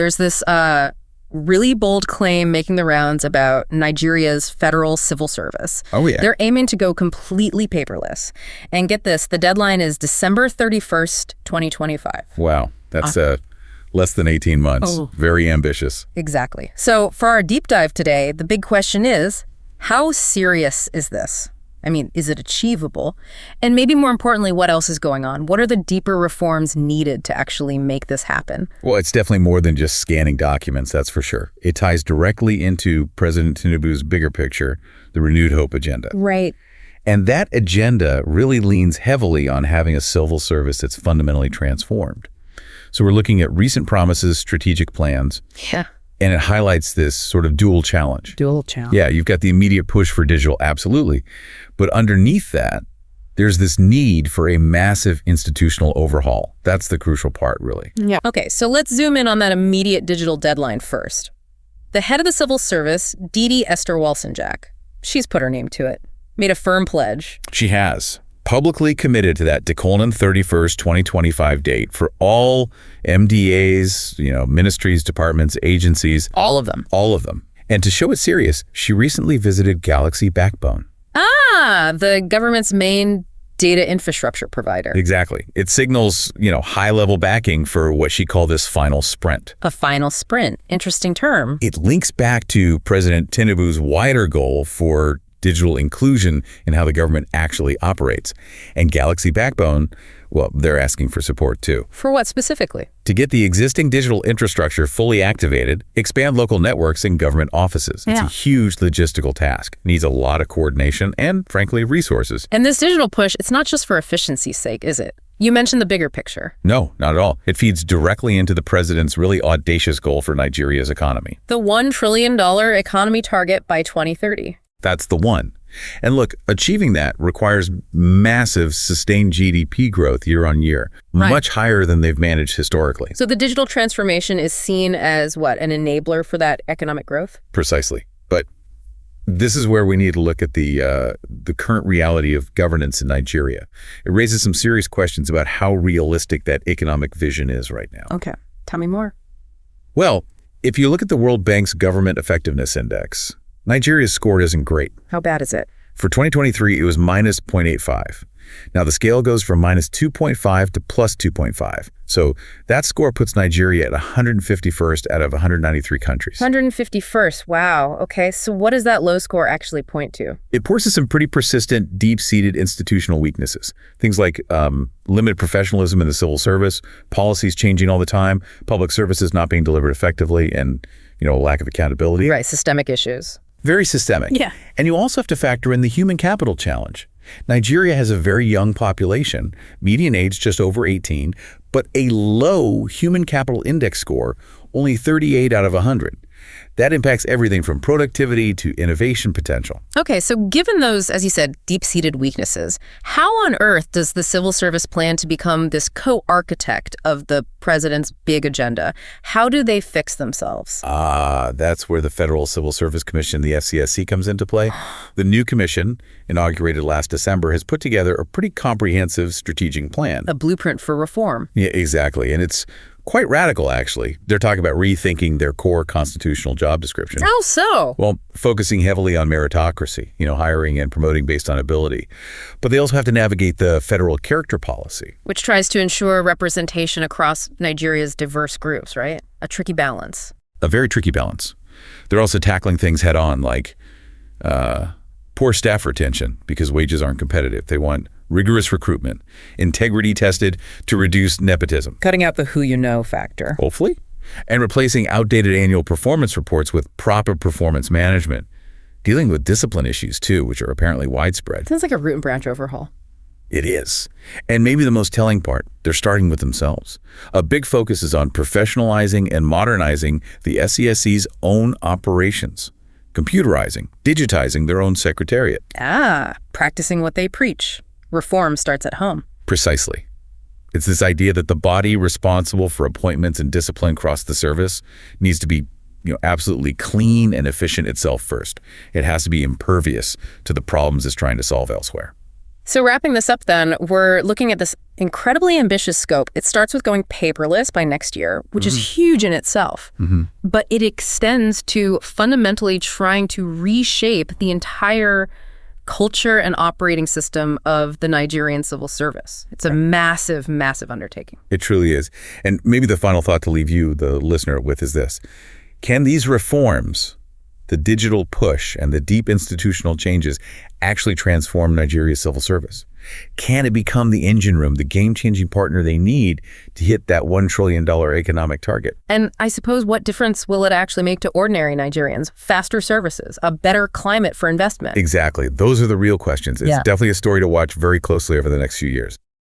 There's this really bold claim making the rounds about Nigeria's federal civil service. Oh, yeah. They're aiming to go completely paperless. And get this, the deadline is December 31st, 2025. Wow. That's less than 18 months. Oh. Very ambitious. Exactly. So for our deep dive today, the big question is, how serious is this? I mean, is it achievable? And maybe more importantly, what else is going on? What are the deeper reforms needed to actually make this happen? Well, it's definitely more than just scanning documents, that's for sure. It ties directly into President Tinubu's bigger picture, the Renewed Hope agenda. Right. And that agenda really leans heavily on having a civil service that's fundamentally transformed. So we're looking at recent promises, strategic plans. Yeah. And it highlights this sort of dual challenge. Dual challenge. Yeah, you've got the immediate push for digital, absolutely. But underneath that, there's this need for a massive institutional overhaul. That's the crucial part, really. Yeah. Okay, so let's zoom in on that immediate digital deadline first. The head of the civil service, Didi Esther Walson-Jack, she's put her name to it, made a firm pledge. She has publicly committed to that December 31st, 2025 date for all MDAs, ministries, departments, agencies. All of them. All of them. And to show it serious, she recently visited Galaxy Backbone. Ah, the government's main data infrastructure provider. Exactly. It signals, high-level backing for what she called this final sprint. A final sprint. Interesting term. It links back to President Tinubu's wider goal for digital inclusion in how the government actually operates. And Galaxy Backbone, well, they're asking for support too. For what specifically? To get the existing digital infrastructure fully activated, expand local networks and government offices. It's a huge logistical task. It needs a lot of coordination and, frankly, resources. And this digital push, it's not just for efficiency's sake, is it? You mentioned the bigger picture. No, not at all. It feeds directly into the president's really audacious goal for Nigeria's economy. The $1 trillion economy target by 2030. That's the one. And look, achieving that requires massive sustained GDP growth year on year, much higher than they've managed historically. So the digital transformation is seen as what, an enabler for that economic growth? Precisely. But this is where we need to look at the current reality of governance in Nigeria. It raises some serious questions about how realistic that economic vision is right now. Okay. Tell me more. Well, if you look at the World Bank's Government Effectiveness Index, Nigeria's score isn't great. How bad is it? For 2023, it was minus 0.85. Now, the scale goes from minus 2.5 to plus 2.5. So that score puts Nigeria at 151st out of 193 countries. 151st. Wow. Okay. So what does that low score actually point to? It points to some pretty persistent, deep-seated institutional weaknesses. Things like limited professionalism in the civil service, policies changing all the time, public services not being delivered effectively, and, a lack of accountability. Right. Systemic issues. Very systemic. Yeah. And you also have to factor in the human capital challenge. Nigeria has a very young population, median age just over 18, but a low human capital index score, only 38 out of 100. That impacts everything from productivity to innovation potential. Okay, so given those, as you said, deep-seated weaknesses, how on earth does the civil service plan to become this co-architect of the president's big agenda? How do they fix themselves? That's where the Federal Civil Service Commission, the FCSC, comes into play. The new commission, inaugurated last December, has put together a pretty comprehensive strategic plan. A blueprint for reform. Yeah, exactly. And it's quite radical, actually. They're talking about rethinking their core constitutional job description. How so? Well, focusing heavily on meritocracy, hiring and promoting based on ability. But they also have to navigate the federal character policy, which tries to ensure representation across Nigeria's diverse groups, right? A tricky balance. A very tricky balance. They're also tackling things head on, like poor staff retention because wages aren't competitive. They want rigorous recruitment, integrity tested to reduce nepotism. Cutting out the who-you-know factor. Hopefully. And replacing outdated annual performance reports with proper performance management. Dealing with discipline issues, too, which are apparently widespread. Sounds like a root and branch overhaul. It is. And maybe the most telling part, they're starting with themselves. A big focus is on professionalizing and modernizing the SCSC's own operations. Computerizing, digitizing their own secretariat. Practicing what they preach. Reform starts at home. Precisely. It's this idea that the body responsible for appointments and discipline across the service needs to be, absolutely clean and efficient itself first. It has to be impervious to the problems it's trying to solve elsewhere. So wrapping this up then, we're looking at this incredibly ambitious scope. It starts with going paperless by next year, which is huge in itself. But it extends to fundamentally trying to reshape the entire culture and operating system of the Nigerian civil service. It's a massive, massive undertaking. It truly is. And maybe the final thought to leave you, the listener, with is this. Can these reforms, the digital push and the deep institutional changes, actually transform Nigeria's civil service? Can it become the engine room, the game-changing partner they need to hit that $1 trillion economic target? And I suppose, what difference will it actually make to ordinary Nigerians? Faster services, a better climate for investment. Exactly. Those are the real questions. It's definitely a story to watch very closely over the next few years.